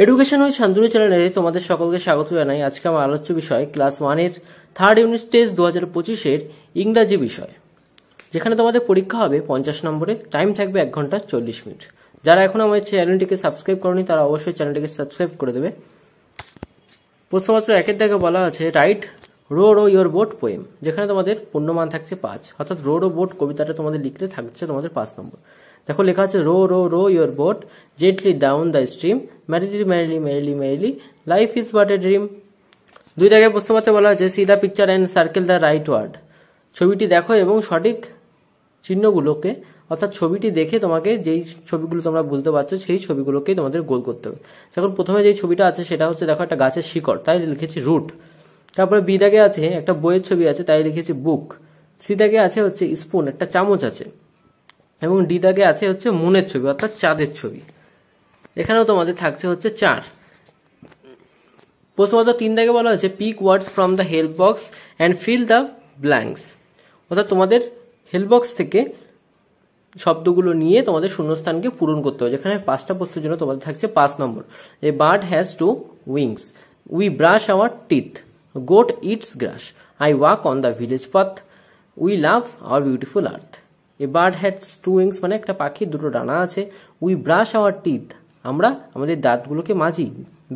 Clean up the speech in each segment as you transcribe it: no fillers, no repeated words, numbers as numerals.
Education with Shantanu চ্যানেলে তোমাদের সকলকে স্বাগত জানাই। আজকে আমার আলোচ্য বিষয় ক্লাস 1 এর থার্ড ইউনিট টেস্ট 2025 ইংরাজি বিষয়, যেখানে তোমাদের পরীক্ষা হবে 50 নম্বরের। টাইম থাকবে 1 ঘন্টা 40 মিনিট। যারা এখন আমার চ্যানেলটিকে সাবস্ক্রাইব করনি তারা অবশ্যই চ্যানেলটিকে সাবস্ক্রাইব করে দেবে। প্রশ্নপত্র 1 এর দাগে বলা আছে right row row your boat poem, যেখানে তোমাদের পূর্ণমান থাকছে 5, অর্থাৎ রো রো বোট কবিতাটা তোমাদের লিখতে থাকছে তোমাদের 5 নম্বর। দেখো লেখা আছে row row row your boat gently down the stream, merrily merrily merrily merrily, life is but a dream. 2 দাগে প্রশ্নপত্রে বলা আছে see the picture and circle the right word, ছবিটি দেখো এবং সঠিক চিহ্নগুলোকে, অর্থাৎ ছবিটি দেখে তোমাকে যেই ছবিগুলো তোমরা বুঝতে পারছো সেই ছবিগুলোকেই তোমাদের গোল করতে হবে। যখন প্রথমে যে ছবিটা আছে সেটা হচ্ছে দেখো একটা গাছের শিকড়, তাই লিখেছি রুট। তারপরে বি দাগে আছে একটা বইয়ের ছবি আছে, তাই লিখেছি বুক। সি দাগে আছে হচ্ছে স্পুন, একটা চামচ আছে। এবং ডি দাগে আছে হচ্ছে মুনের ছবি, অর্থাৎ চাঁদের ছবি। এখানেও তোমাদের থাকছে হচ্ছে 4। প্রশ্নপত্র 3 দাগে বলা হয়েছে pick words from the help box and fill the blanks, অর্থাৎ তোমাদের হেল্প বক্স থেকে শব্দগুলো নিয়ে তোমাদের শূন্যস্থানকে পূরণ করতে হবে। যেখানে 5টা প্রশ্নের জন্য তোমাদের থাকছে 5 নম্বর। A bird has 2 wings, we brush our teeth, goat eats grass, I walk on the village path, we love our beautiful earth. A bird has 2 wings মানে একটা পাখির 2টো ডানা আছে। উই ব্রাশ আওয়ার টিথ, আমরা আমাদের দাঁতগুলোকে মাজি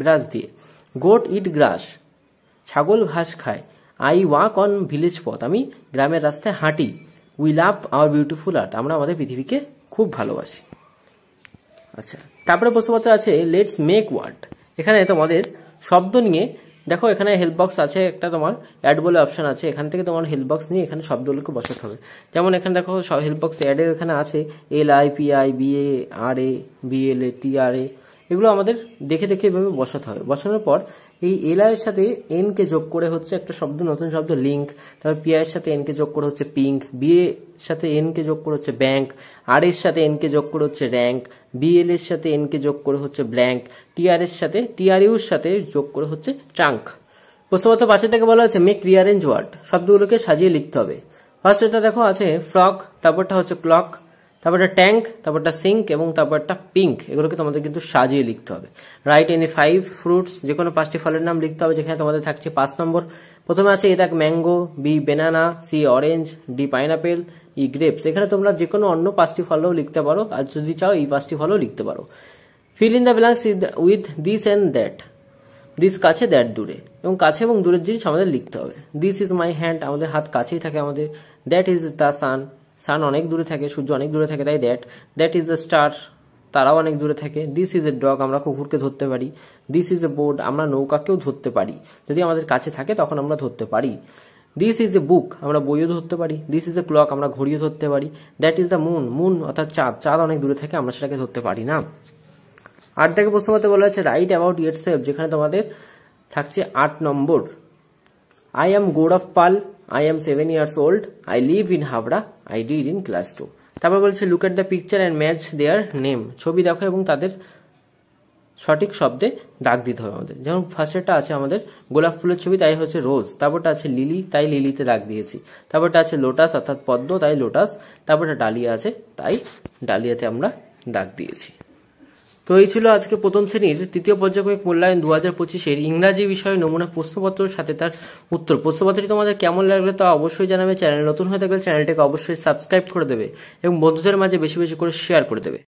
ব্রাশ দিয়ে। Goat ইট গ্রাস, ছাগল ঘাস খায়। আই ওয়াক অন ভিলেজ পথ, আমি গ্রামের রাস্তায় হাঁটি। উই লাভ আওয়ার বিউটিফুল আর্থ, আমরা আমাদের পৃথিবীকে খুব ভালোবাসি। আচ্ছা, তারপরে প্রশ্নপত্র আছে লেটস মেক ওয়ার্ড, এখানে তোমাদের শব্দ নিয়ে দেখো এখানে হেল্প বক্স আছে একটা, তোমার অ্যাড বলে অপশন আছে, এখান থেকে তোমার হেল্প বক্স নিয়ে এখানে শব্দগুলোকে বসাতে হবে। যেমন এখানে দেখো হেল্প বক্স অ্যাডের এখানে আছে LIPI BARA BLA TRA, এগুলো আমাদের দেখে দেখে এভাবে বসাতে হবে। বসানোর পর এই LI এর সাথে N কে যোগ করে হচ্ছে একটা শব্দ, নতুন শব্দ লিঙ্ক। তারপর PI এর সাথে N কে যোগ করে হচ্ছে পিঙ্ক, BA এর সাথে N কে যোগ করে হচ্ছে ব্যাংক, R এর সাথে N কে যোগ করে হচ্ছে র্যাঙ্ক, BL এর সাথে N কে যোগ করে হচ্ছে ব্ল্যাঙ্ক, TR এর সাথে TRU এর সাথে যোগ করে হচ্ছে ট্রাঙ্ক। প্রশ্নপত্র 5 থেকে বলা হচ্ছে মেক রিঅ্যারেঞ্জ ওয়ার্ড, শব্দগুলোকে সাজিয়ে লিখতে হবে। ফার্স্ট এটা দেখো আছে ফ্রগ, তারপরটা হচ্ছে ক্লক, তারপরটা ট্যাঙ্ক, তারপরটা সিঙ্ক এবং তারপরটা পিঙ্ক। এগুলোকে তোমাদের কিন্তু সাজিয়ে লিখতে হবে। রাইট এনি 5 ফ্রুটস, যে কোনো 5টি ফলের নাম লিখতে হবে, যেখানে তোমাদের থাকছে 5 নম্বর। প্রথমে আছে এ দেখ mango, B banana, C orange, D pineapple, E grapes. এখানে তোমরা যে কোনো অন্য 5টি ফলও লিখতে পারো, আর যদি চাও এই 5টি ফলও লিখতে পারো। Fill in the blanks with this and that, this কাছে দ্যাট দূরে, এবং কাছে এবং দূরের জিনিস আমাদের লিখতে হবে। দিস ইজ মাই হ্যান্ড, আমাদের হাত কাছেই থাকে আমাদের। দ্যাট ইজ দ্য সান, সান অনেক দূরে থাকে, সূর্য অনেক দূরে থাকে, তাই দ্যাট ইজ দ্য স্টার, তারাও অনেক দূরে থাকে। দিস ইজ এ ডগ, আমরা কুকুরকে ধরতে পারি। দিস ইজ এ বোট, আমরা নৌকাকেও ধরতে পারি, যদি আমাদের কাছে থাকে তখন আমরা ধরতে পারি। দিস ইজ এ বুক, আমরা বইও ধরতে পারি। দিস ইজ এ ক্লক, আমরা ঘড়িও ধরতে পারি। That is the moon, moon অর্থাৎ চাঁদ, চাঁদ অনেক দূরে থাকে, আমরা সেটাকে ধরতে পারি না। 8 থেকে প্রশ্ন মতে বলা হচ্ছে রাইট অ্যাবাউট ইয়োরসেলফ, যেখানে তোমাদের থাকছে 8 নম্বর। I am Gaurav Pal, I am 7 years old, I live in Habra, I did in class 2। তারপর বলছে look at the picture and match their name, ছবি দেখো এবং তাদের সঠিক শব্দে দাগ দিতে হবে আমাদের। যেমন ফার্স্টেরটা আছে আমাদের গোলাপ ফুলের ছবি, তাই হচ্ছে রোজ। তারপরটা আছে লিলি, তাই লিলিতে দাগ দিয়েছি। তারপরটা আছে লোটাস অর্থাৎ পদ্ম, তাই লোটাস। তারপরটা ডালিয়া আছে, তাই ডালিয়াতে আমরা দাগ দিয়েছি। তো এই ছিল আজকে প্রথম শ্রেণীর তৃতীয় পর্যায়ক্রমিক মূল্যায়ন 2025 ইংরাজি বিষয়ে নমুনা প্রশ্নপত্রের সাথে তার উত্তর। প্রশ্নপত্রটি তোমাদের কেমন লাগলে তা অবশ্যই জানাবে। চ্যানেল নতুন হয়ে থাকলে চ্যানেলটিকে অবশ্যই সাবস্ক্রাইব করে দেবে এবং বন্ধুদের মাঝে বেশি বেশি করে শেয়ার করে দেবে।